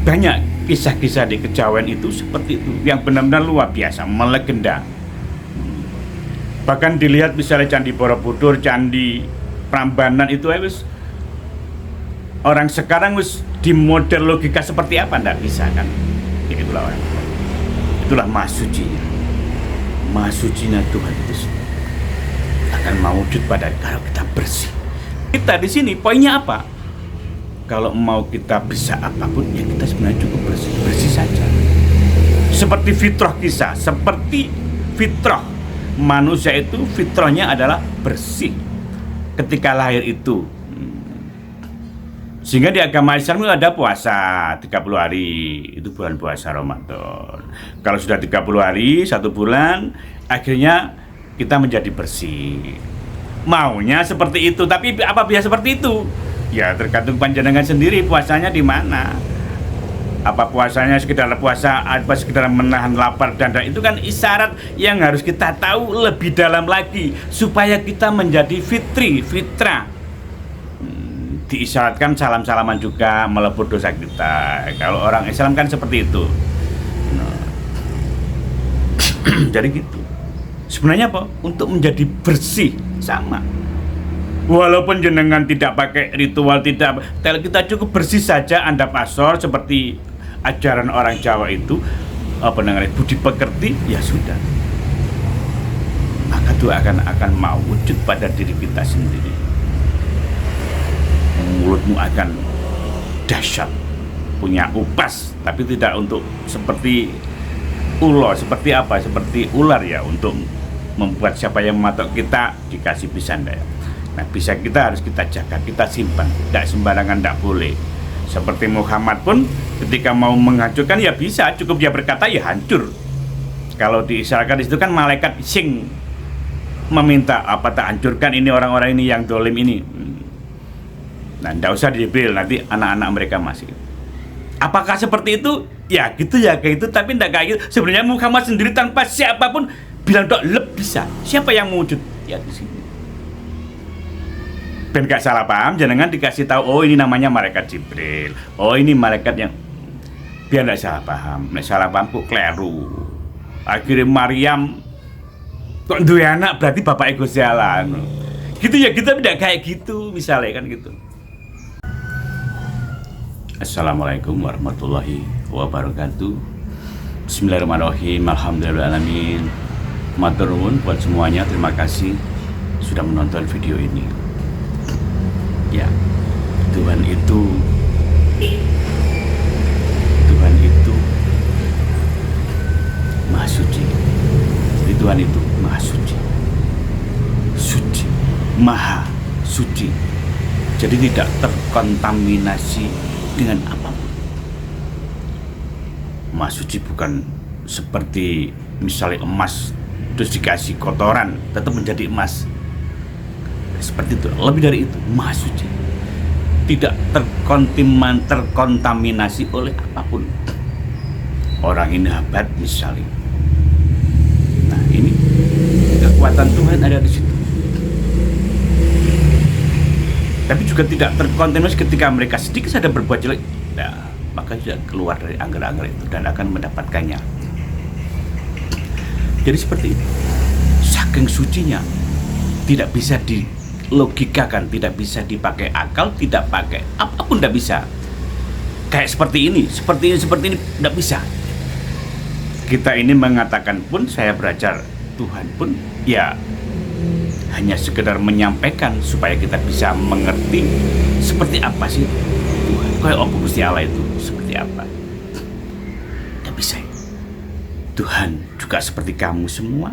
Banyak kisah-kisah di kejawen itu seperti itu, yang benar-benar luar biasa, melegenda. Bahkan dilihat misalnya Candi Borobudur, Candi Prambanan itu wis orang sekarang wis di model logika seperti apa ndak bisa kan. Itulah orang. Itulah maha sucinya. Maha sucinya Tuhan itu akan mewujud pada kalau kita bersih. Kita di sini poinnya apa? Kalau mau kita bisa apapun, ya kita sebenarnya cukup bersih saja. Seperti fitrah kisah, seperti fitrah manusia itu, fitrahnya adalah bersih ketika lahir itu. Sehingga di agama Islam itu ada puasa 30 hari, itu bulan puasa Ramadan. Kalau sudah 30 hari, 1 bulan, akhirnya kita menjadi bersih. Maunya seperti itu, tapi apa bisa seperti itu? Ya tergantung panjenengan sendiri puasanya di mana. Apa puasanya sekedar puasa, apa sekedar menahan lapar dan itu kan isyarat yang harus kita tahu lebih dalam lagi supaya kita menjadi fitrah. Diisyaratkan salam-salaman juga melebur dosa kita. Kalau orang Islam kan seperti itu. Jadi gitu. Sebenarnya apa? Untuk menjadi bersih sama. Walaupun jenengan tidak pakai ritual, tidak, kita cukup bersih saja, Anda pasor seperti ajaran orang Jawa itu, apa namanya, budi pekerti, ya sudah. Maka itu akan mau wujud pada diri kita sendiri. Mulutmu akan dahsyat, punya upas, tapi tidak untuk seperti ular, seperti apa? Seperti ular ya, untuk membuat siapa yang mematok kita dikasih pisan daya. Nah, bisa kita harus kita jaga, kita simpan, tidak sembarangan, tidak boleh. Seperti Muhammad pun ketika mau menghancurkan ya bisa, cukup dia berkata ya hancur. Kalau diisyaratkan di situ kan malaikat sing meminta apa tak hancurkan ini orang-orang ini yang dolim ini. Nah, tidak usah Jibril, nanti anak-anak mereka masih. Apakah seperti itu? Ya gitu ya kayak itu, tapi tidak kayak gitu. Sebenarnya Muhammad sendiri tanpa siapapun bilang dok lep bisa. Siapa yang mewujud? Ya di sini. Ben gak salah paham, jangan dikasih tahu oh ini namanya malaikat Jibril, oh ini malaikat yang, biar gak salah paham. Nek salah paham kok keliru. Akhirnya Maryam kok duwe anak berarti bapak ego jalan. Gitu ya, kita tidak kayak gitu misalnya kan gitu. Assalamualaikum warahmatullahi wabarakatuh. Bismillahirrahmanirrahim. Alhamdulillahirrahmanirrahim. Matur nuwun buat semuanya, terima kasih sudah menonton video ini. Ya, Tuhan itu Maha Suci. Jadi Tuhan itu Maha Suci. Suci, Maha Suci. Jadi tidak terkontaminasi dengan apapun. Maha Suci bukan seperti misalnya emas terus dikasih kotoran tetap menjadi emas. Seperti itu, lebih dari itu, Maha Suci, tidak terkontaminasi oleh apapun. Orang ini hebat misalnya, nah ini kekuatan Tuhan ada di situ. Tapi juga tidak terkontaminasi ketika mereka sedikit saja berbuat jelek, nah, maka sudah keluar dari anggar-anggar itu dan akan mendapatkannya. Jadi seperti itu, saking sucinya, tidak bisa dilogikakan, tidak bisa dipakai akal, tidak pakai apapun, tidak bisa. Kayak seperti ini, tidak bisa. Kita ini mengatakan pun, saya belajar Tuhan pun, ya hanya sekedar menyampaikan supaya kita bisa mengerti seperti apa sih Tuhan. Kayak apa Gusti Allah itu seperti apa? Tidak bisa. Tuhan juga seperti kamu semua.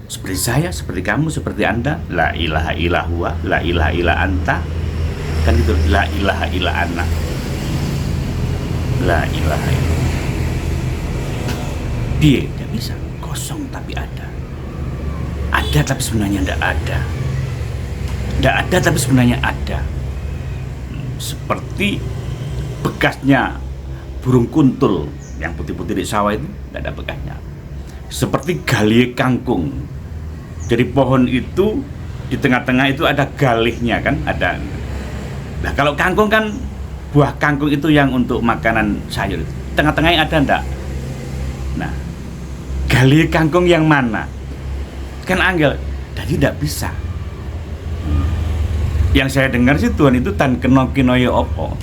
Seperti saya, seperti kamu, seperti Anda. La ilaha illa huwa, la ilaha illa anta. Kan itu, la ilaha illa ana. La ilaha illa. Dia tidak bisa, kosong tapi ada. Ada tapi sebenarnya tidak ada. Tidak ada tapi sebenarnya ada. Seperti bekasnya burung kuntul yang putih-putih di sawah itu, tidak ada bekasnya. Seperti galie kangkung. Jadi pohon itu di tengah-tengah itu ada galihnya kan, ada. Nah kalau kangkung kan buah kangkung itu yang untuk makanan sayur. Tengah-tengahnya ada enggak? Nah, gali kangkung yang mana? Kan angel, jadi tidak bisa. Yang saya dengar sih Tuhan itu tan keno kinoyo opo.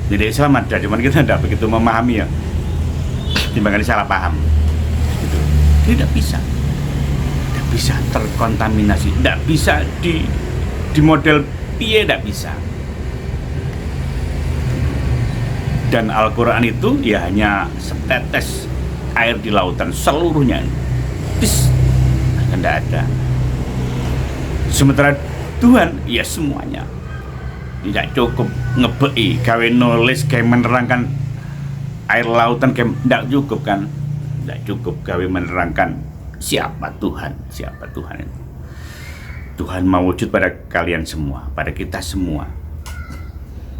Jadi Islam ada, cuman kita tidak begitu memahami ya. Timbangan salah paham. Gitu. Tidak bisa. Tidak bisa terkontaminasi. Tidak bisa di model piye, tidak bisa. Dan Al-Quran itu ya hanya setetes air di lautan seluruhnya. Tidak ada. Sementara Tuhan ya semuanya. Tidak cukup ngebei gawe nulis gawe menerangkan air lautan gawe tidak cukup kan. Tidak cukup gawe menerangkan siapa Tuhan itu. Tuhan mau wujud pada kalian semua, pada kita semua.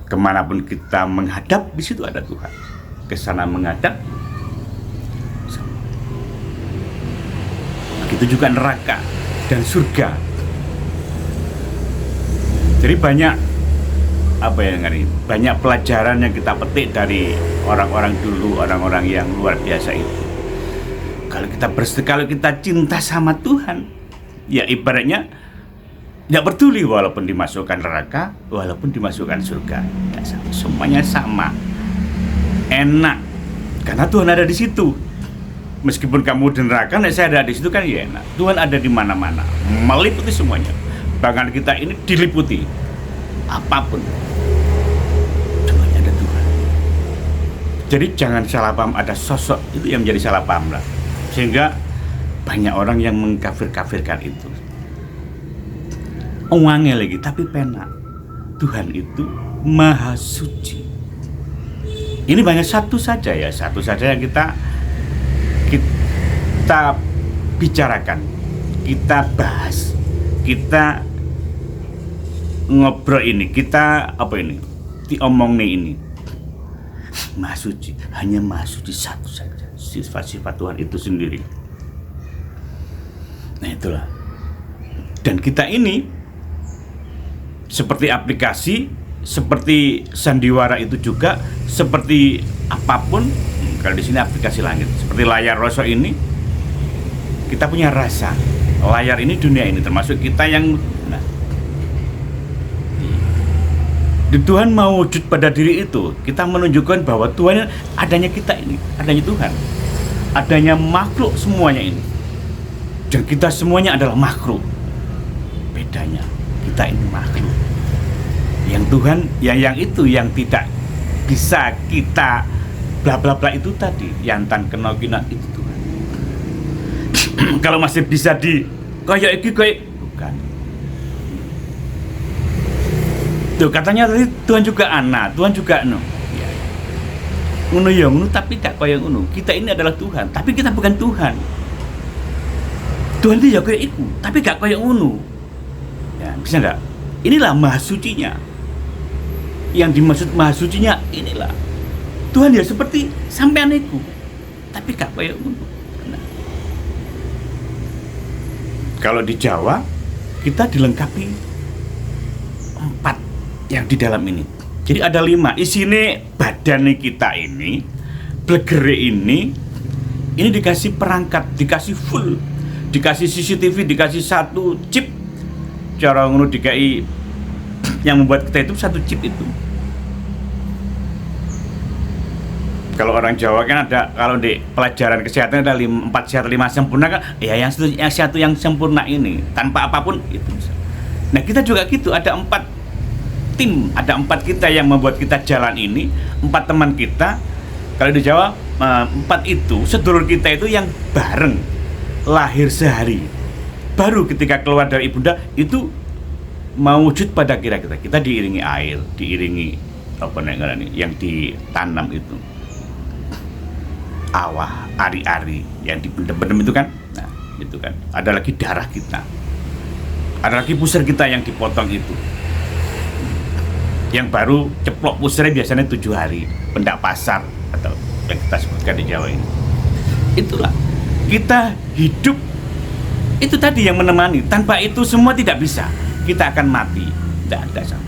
Kemanapun kita menghadap, di situ ada Tuhan. Kesana menghadap, begitu juga neraka dan surga. Jadi banyak banyak pelajaran yang kita petik dari orang-orang dulu, orang-orang yang luar biasa itu. Kalau kita cinta sama Tuhan, ya ibaratnya tidak peduli walaupun dimasukkan neraka, walaupun dimasukkan surga, semuanya sama, enak, karena Tuhan ada di situ. Meskipun kamu di neraka, saya ada di situ kan ya enak. Tuhan ada di mana-mana, meliputi semuanya. Bahkan kita ini diliputi, apapun, semuanya ada Tuhan. Jadi jangan salah paham ada sosok itu yang menjadi salah paham lah, sehingga banyak orang yang mengkafir-kafirkan itu. Uangnya lagi, tapi penak. Tuhan itu maha suci. Ini banyak satu saja yang kita bicarakan, kita bahas, kita ngobrol ini, kita diomong ini. Maha suci, hanya maha suci satu saja, sifat-sifat Tuhan itu sendiri. Nah itulah. Dan kita ini seperti aplikasi, seperti sandiwara itu juga, seperti apapun. Kalau di sini aplikasi langit, seperti layar rosok ini, kita punya rasa. Layar ini dunia ini, termasuk kita yang. Nah, Tuhan mau wujud pada diri itu. Kita menunjukkan bahwa Tuhan adanya kita ini, adanya Tuhan, adanya makhluk semuanya ini. Dan kita semuanya adalah makhluk. Bedanya, kita ini makhluk. Yang Tuhan, yang itu yang tidak bisa kita bla bla bla itu tadi, yang tan kena itu Tuhan. Kalau masih bisa kayak bukan. Tuh katanya tadi Tuhan juga anak, Tuhan juga ngono ya ngono, tapi gak kayak ngono. Kita ini adalah Tuhan, tapi kita bukan Tuhan. Tuhan itu ya kayak itu, tapi gak kayak ngono. Ya, bisa enggak? Inilah maha sucinya. Yang dimaksud maha sucinya inilah Tuhan ya seperti sampean iku, tapi gak kayak ngono. Nah. Kalau di Jawa kita dilengkapi 4 yang di dalam ini. Jadi ada 5. Isine badan kita ini, blegere ini dikasih perangkat, dikasih full, dikasih CCTV, dikasih 1 chip. Cara ngono dikai yang membuat kita itu 1 chip itu. Kalau orang Jawa kan ada, kalau di pelajaran kesehatan ada 4 sehat 5 sempurna kan, ya yang satu yang sempurna ini tanpa apapun itu. Nah kita juga gitu, ada 4 tim, ada 4 kita yang membuat kita jalan ini, 4 teman kita. Kalau di Jawa 4 itu sedulur kita itu yang bareng lahir sehari, baru ketika keluar dari ibunda itu mau wujud pada kita diiringi air, diiringi yang ditanam itu awah, ari-ari yang dibendem itu kan. Nah itu kan ada lagi darah kita, ada lagi pusar kita yang dipotong itu, yang baru ceplok pusarnya biasanya 7 hari pendak pasar atau yang kita sebutkan di Jawa ini. Itulah kita hidup itu tadi yang menemani. Tanpa itu semua tidak bisa, kita akan mati, tidak ada sama.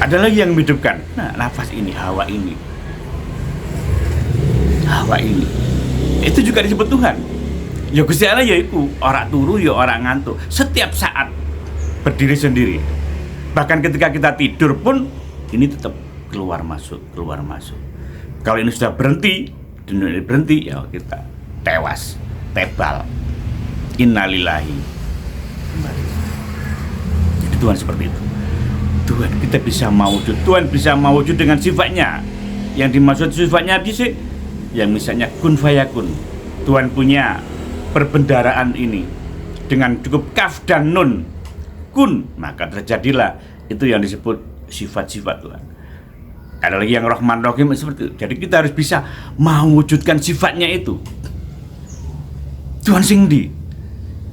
ada lagi yang menghidupkan. Nah, nafas ini, hawa ini, itu juga disebut Tuhan. Ya Gusti Allah ya iku, ora turu ya ora ngantuk, setiap saat berdiri sendiri. Bahkan ketika kita tidur pun ini tetap keluar masuk. Kalau ini sudah berhenti ya kita tewas, tebal. Innalillahi. Kembali. Jadi Tuhan seperti itu. Tuhan kita bisa mewujud. Tuhan bisa mewujud dengan sifatnya. Yang dimaksud sifatnya bisa, yang misalnya kun fayakun. Tuhan punya perbendaraan ini dengan cukup kaf dan nun, kun, maka terjadilah itu yang disebut sifat-sifat Tuhan. Ada lagi yang Rahman Rahim seperti itu. Jadi kita harus bisa mewujudkan sifatnya itu. Tuhan singdi.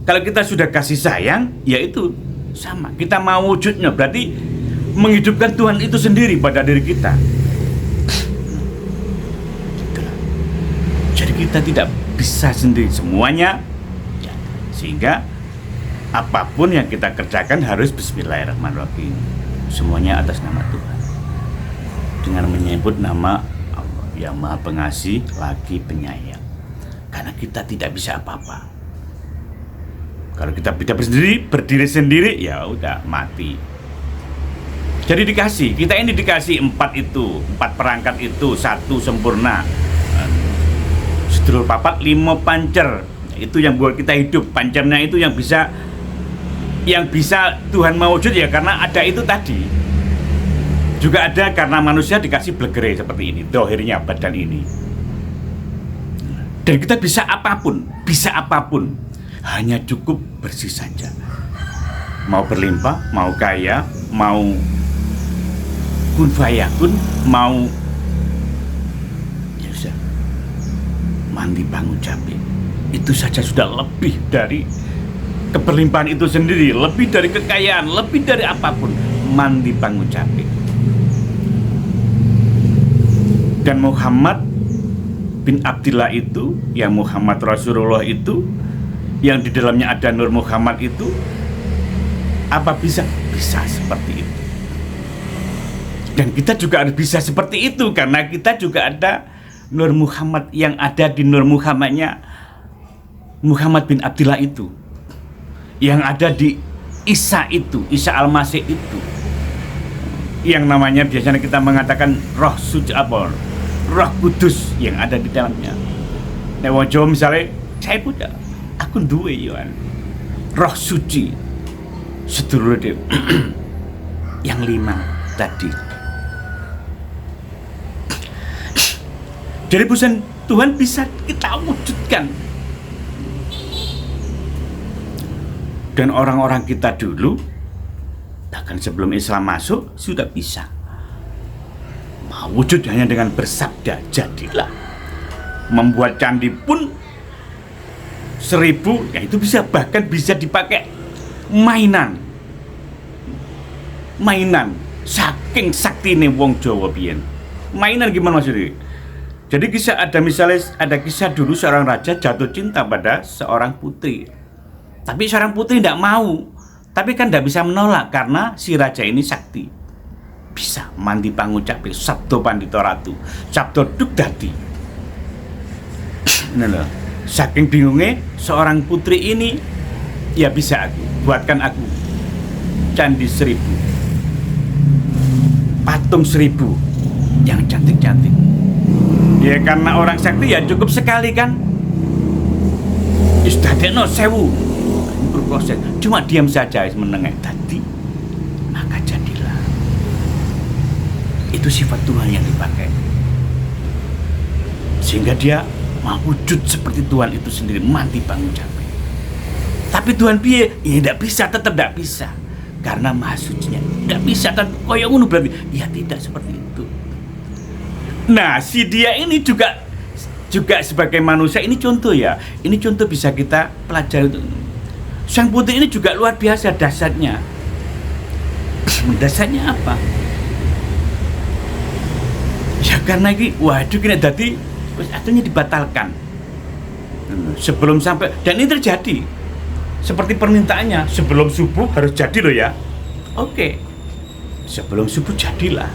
Kalau kita sudah kasih sayang, ya itu sama. Kita mau wujudnya, berarti menghidupkan Tuhan itu sendiri pada diri kita. Jadi kita tidak bisa sendiri semuanya, ya. Sehingga apapun yang kita kerjakan harus Bismillahirrahmanirrahim. Semuanya atas nama Tuhan. Dengan menyebut nama Allah yang Maha Pengasih lagi Penyayang. Karena kita tidak bisa apa-apa. Kalau kita tidak berdiri sendiri, ya udah mati. Jadi kita ini dikasih 4 perangkat itu, 1 sempurna. Sedulur papat 5 pancer. Itu yang buat kita hidup. Pancernya itu yang bisa Tuhan mewujud ya karena ada itu tadi. Juga ada karena manusia dikasih blegere seperti ini, dohirnya badan ini. Dan kita bisa apapun. Hanya cukup bersih saja. Mau berlimpah, mau kaya, mau kun fayakun, mau ya sudah mandi bangun capek. Itu saja sudah lebih dari keberlimpahan itu sendiri, lebih dari kekayaan, lebih dari apapun. Mandi bangun capek. Dan Muhammad bin Abdillah itu, yang Muhammad Rasulullah itu, yang di dalamnya ada Nur Muhammad itu, apa bisa seperti itu. Dan kita juga harus bisa seperti itu karena kita juga ada Nur Muhammad yang ada di Nur Muhammadnya Muhammad bin Abdillah itu, yang ada di Isa itu, Isa Al-Masih itu, yang namanya biasanya kita mengatakan Roh Suci Roh Kudus yang ada di dalamnya. Nah, wong Jawa misalnya saya punya, aku duwe yoan Roh Suci sedulur dewe yang 5 tadi. Jadi Tuhan bisa kita wujudkan. Dan orang-orang kita dulu, bahkan sebelum Islam masuk, sudah bisa wujud hanya dengan bersabda, jadilah. Membuat candi pun 1000, ya itu bisa, bahkan bisa dipakai mainan saking saktine wong Jawa biyen. Mainan gimana maksudnya? Jadi ada kisah dulu seorang raja jatuh cinta pada seorang putri. Tapi seorang putri tidak mau. Tapi kan tidak bisa menolak karena si raja ini sakti. Bisa mandi pangucape sabdo pandito ratu, sabdo duk dadi. Nah, loh. Saking bingungnya seorang putri ini, ya bisa buatkan aku candi 1000, patung 1000 yang cantik-cantik. Ya karena orang sakti ya cukup sekali kan. Istadekno 1000 berproses, cuma diam saja menengah tadi, maka jadilah. Itu sifat Tuhan yang dipakai, sehingga dia wujud seperti Tuhan itu sendiri, mati bangun capek. Tapi Tuhan piye? Ya tidak bisa, tetap tidak bisa, karena Maha Sucinya tidak bisa. Dan koyo ngono berarti ya tidak seperti itu. Nah, si dia ini juga sebagai manusia, ini contoh ya. Ini contoh bisa kita pelajari. Sang putri ini juga luar biasa dasarnya. Dasarnya apa? Ya karena ini, waduh kena dadi akhirnya dibatalkan sebelum sampai, dan ini terjadi seperti permintaannya, sebelum subuh harus jadi loh ya. Oke. sebelum subuh jadilah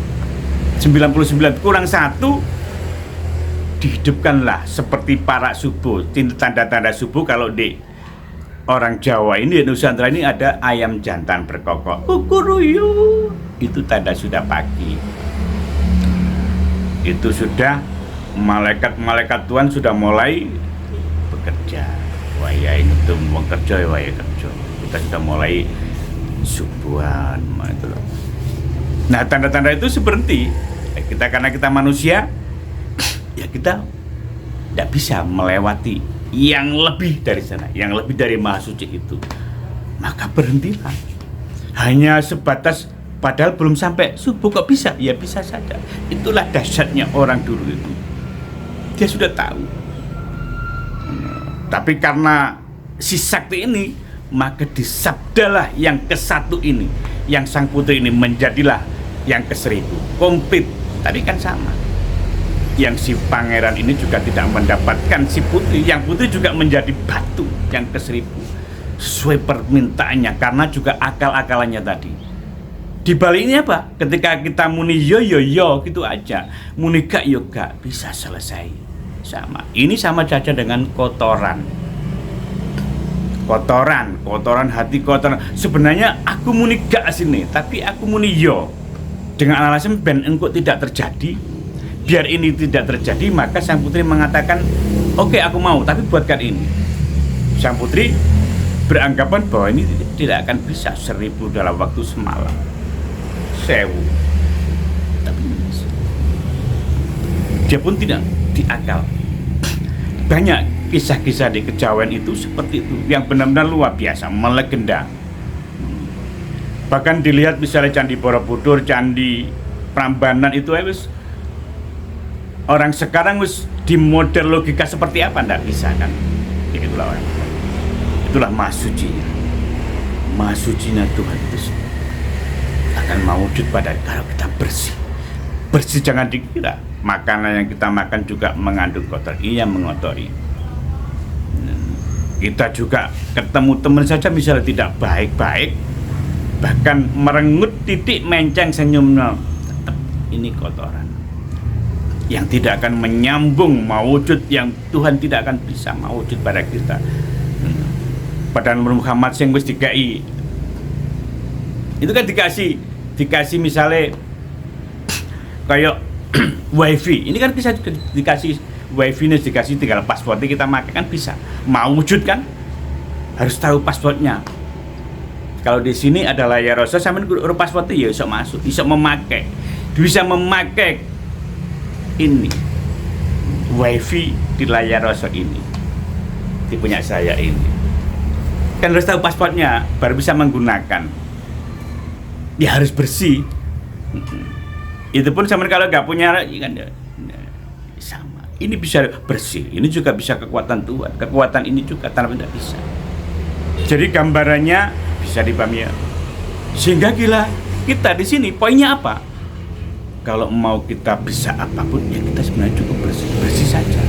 99 kurang 1, dihidupkanlah seperti para subuh. Tanda-tanda subuh kalau di orang Jawa ini, Nusantara ini ada ayam jantan berkokok, kukuruyu, itu tanda sudah pagi. Itu sudah malaikat-malaikat Tuhan sudah mulai bekerja. Wah ya ini tuh mau kerja, wah ya kerja. Kita sudah mulai subuhan, itu loh. Nah tanda-tanda itu seperti kita, karena kita manusia, ya kita tidak bisa melewati yang lebih dari sana, yang lebih dari Maha Suci itu. Maka berhentilah. Hanya sebatas, padahal belum sampai subuh kok bisa? Ya bisa saja. Itulah dahsyatnya orang dulu itu. Dia sudah tahu. Tapi karena si sakti ini, maka disabdalah yang ke-1 ini, yang sang putri ini menjadilah yang ke-1000, komplit. Tadi kan sama. Yang si pangeran ini juga tidak mendapatkan si putri, yang putri juga menjadi batu yang ke-1000 sesuai permintaannya, karena juga akal-akalannya tadi. Di balik ini apa? Ketika kita muni yo gitu aja, muni gak yo gak, bisa selesai. Sama. Ini sama saja dengan kotoran hati, kotoran. Sebenarnya aku muni gak sini, tapi aku muni yo dengan alasan ben engkau tidak terjadi. Biar ini tidak terjadi, maka sang putri mengatakan, oke, aku mau, tapi buatkan ini. Sang putri beranggapan bahwa ini tidak akan bisa 1000 dalam waktu semalam, 1000. Tapi bisa. Dia pun tidak diakal. Banyak kisah-kisah di kejawen itu seperti itu, yang benar-benar luar biasa, melegenda. Bahkan dilihat misalnya Candi Borobudur, Candi Prambanan itu harus orang sekarang wis di model logika seperti apa, ndak bisa kan? Itulah orang. Itulah Maha Sucinya. Maha Sucinya Tuhan itu akan mewujud pada kalau kita bersih. Bersih jangan dikira makanan yang kita makan juga mengandung kotor. Iya mengotori. Kita juga ketemu teman saja misalnya tidak baik-baik, bahkan merengut titik menceng senyumnya, tetap ini kotoran yang tidak akan menyambung mewujud, yang Tuhan tidak akan bisa mewujud pada kita. Pada Muhammad yang wis dikai itu kan dikasih misalnya kayak wifi, ini kan bisa dikasih wifi, ini dikasih tinggal passwordnya kita pakai kan bisa. Mau wujud kan harus tahu passwordnya. Kalau di sini ada layar rasa sampai urut passwordnya ya bisa masuk, bisa memakai ini wifi di layar rasa ini, di punya saya ini kan harus tahu passwordnya baru bisa menggunakan. Ya harus bersih. Itu pun sama kalau nggak punya kan sama. Ini bisa bersih, ini juga bisa kekuatan Tuhan, kekuatan ini juga tanpa tidak bisa. Jadi gambarannya bisa dipahami ya. Sehingga gila kita di sini poinnya apa? Kalau mau kita bisa apapun ya kita sebenarnya cukup bersih saja.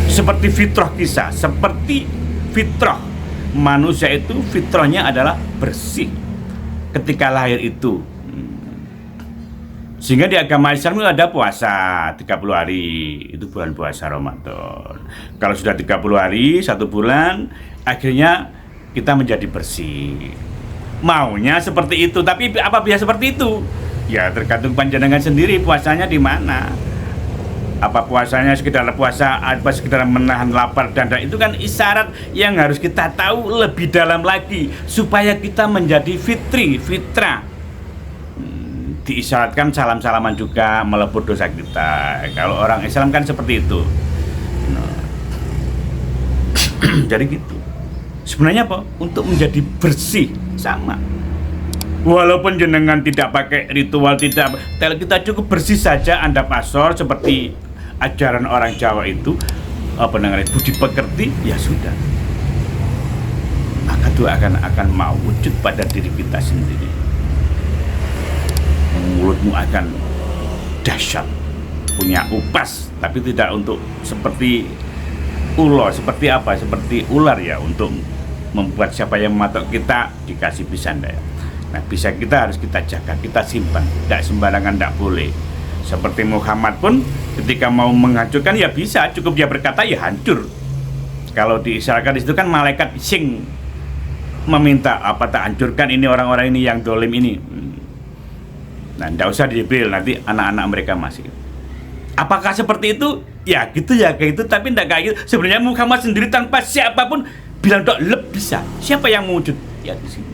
Seperti fitrah kisah, seperti fitrah manusia itu, fitrahnya adalah bersih ketika lahir itu. Sehingga di agama Islam itu ada puasa 30 hari, itu bulan puasa Ramadan. Kalau sudah 30 hari, 1 bulan, akhirnya kita menjadi bersih. Maunya seperti itu, tapi apa biasa seperti itu? Ya tergantung panjenengan sendiri puasanya di mana. Apa puasanya sekedar puasa, apa sekedar menahan lapar dan itu kan isyarat yang harus kita tahu lebih dalam lagi supaya kita menjadi fitrah. Diisyaratkan salam-salaman juga melebur dosa kita. Kalau orang Islam kan seperti itu. Jadi gitu. Sebenarnya apa? Untuk menjadi bersih sama. Walaupun jenengan tidak pakai ritual, tidak, kita cukup bersih saja Anda pasor seperti ajaran orang Jawa itu apa namanya budi pekerti ya sudah. Maka itu akan mewujud pada diri kita sendiri. Mulutmu akan dahsyat, punya upas, tapi tidak untuk seperti ular, seperti apa? Seperti ular ya, untuk membuat siapa yang mematok kita dikasih pisang daya. Nah, bisa kita harus kita jaga, kita simpan, tidak sembarangan, tidak boleh. Seperti Muhammad pun ketika mau menghancurkan ya bisa, cukup dia berkata ya hancur. Kalau diisyaratkan di situ kan malaikat sing meminta apa tak hancurkan ini orang-orang ini yang dolim ini. Nah, tidak usah di Jibril, nanti anak-anak mereka masih. Apakah seperti itu? Ya gitu ya kayak gitu, tapi tidak kayak gitu. Sebenarnya Muhammad sendiri tanpa siapapun bilang dok lep bisa. Siapa yang mewujud? Ya di sini.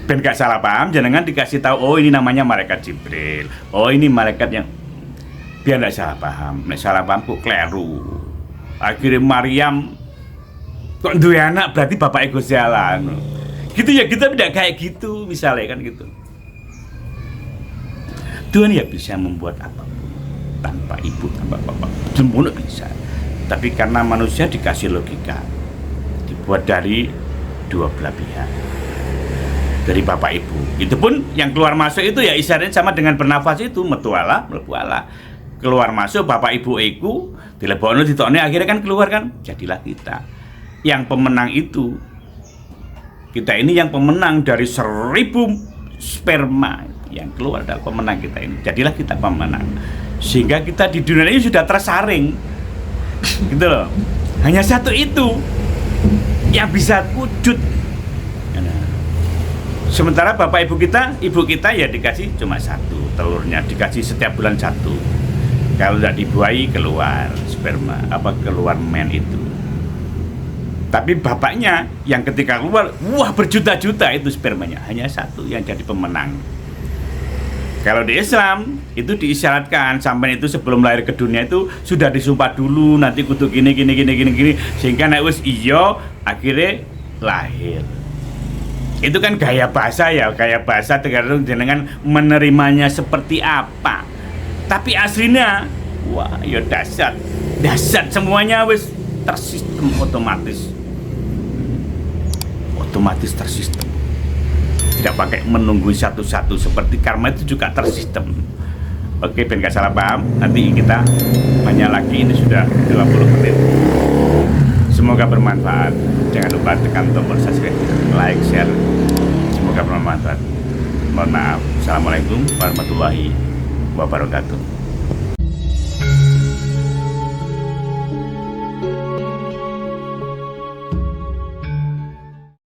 Ben gak salah paham, jangan dikasih tahu oh ini namanya malaikat Jibril. Oh ini malaikat yang biar tidak salah paham. Nek salah paham kok keliru. Akhirnya Maryam kok dua anak berarti bapak ego jalan. Gitu ya kita tidak kayak gitu misalnya kan gitu. Tuhan ya bisa membuat apapun tanpa ibu tanpa bapak. Semuanya bisa. Tapi karena manusia dikasih logika, dibuat dari dua belah pihak. Dari bapak ibu, itu pun yang keluar masuk itu ya isyaratnya sama dengan bernafas itu metuala, melepuala, keluar masuk bapak ibu iku, dilebono ditokne akhirnya kan keluar kan, jadilah kita. Yang pemenang itu, kita ini yang pemenang dari 1000 sperma yang keluar adalah pemenang kita ini, jadilah kita pemenang. Sehingga kita di dunia ini sudah tersaring, gitu loh. Hanya satu itu yang bisa wujud. Sementara bapak ibu kita ya dikasih cuma satu, telurnya dikasih setiap bulan satu. Kalau tidak dibuahi keluar sperma, keluar men itu. Tapi bapaknya yang ketika keluar, wah berjuta-juta itu spermanya, hanya satu yang jadi pemenang. Kalau di Islam itu diisyaratkan sampai itu sebelum lahir ke dunia itu sudah disumpah dulu nanti kudu gini sehingga nek wis iya akhirnya lahir. Itu kan gaya bahasa tergantung dengan menerimanya seperti apa. Tapi aslinya wah ya dahsyat semuanya wis tersistem otomatis tersistem, tidak pakai menunggu satu-satu seperti karma itu juga tersistem. Oke, ben gak salah paham, nanti kita banyak lagi, ini sudah 20 menit. Semoga bermanfaat. Jangan lupa tekan tombol subscribe, like, share. Semoga bermanfaat. Mohon maaf. Assalamualaikum warahmatullahi wabarakatuh.